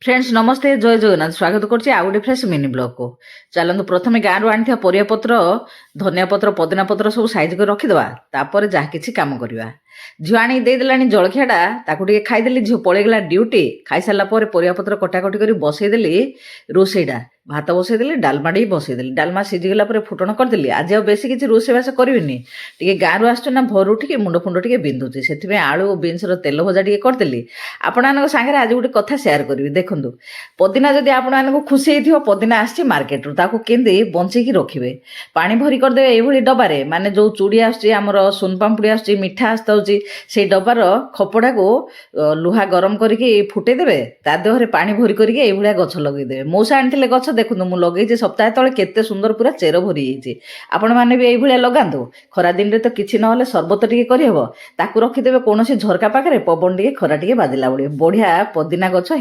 Friends नमस्ते जय जगन्नाथ स्वागत करछि आ गुटे फ्रेश मिनी ब्लॉग को चलतु प्रथम गाँव आनी परिया पत्र धनिया पत्र पदिना पत्र सब साइज कर रखिदवा तापर जहाँ किसी काम करवा झील आनी देदेला जलखियाटा ताकू टे खाईदेली झील पलैगला ड्यूटी खाई सारा परिया पत्र कटाकटी कर बसईदेली रोसईटा भात बसईदेली डालमा टे बसईदेली डालमा सीझीगला फुटण करदेली आज आ बेसी किसी रोसईबास करी टे गाँव आसुना भोर उठिक मुंड फुंड टे बिंधुची से आलू बीन्स तेल भजा टे करदेली आपण सागर आज गोटे कथा सेयार करी देखु पदिना जदि आपको खुशी हो पदिना आसी मार्केट केंदी बंचेकी रखिए पानी भरी करदे ये डबारे माने जो चूड़ी आमर सुनपामुड़ी आसुची मिठा आसता से डबार खपड़ा को लुहा गरम करके फुटेदेवे ता देहरे पानी भरी करके गछ लगेदेवे मौसा आनी गछ देखु मुझे लगे सप्ताह तले केते सुंदर पूरा चेर भरी जाइए आपण मैंने भी ये लगातु खरा दिन में तो किसी ना सरबत टे करहब ताकू रखिदेवे कौन झरका पाखे पवन टे खरा टे बाजिला बढ़िया पदिना गछ हो।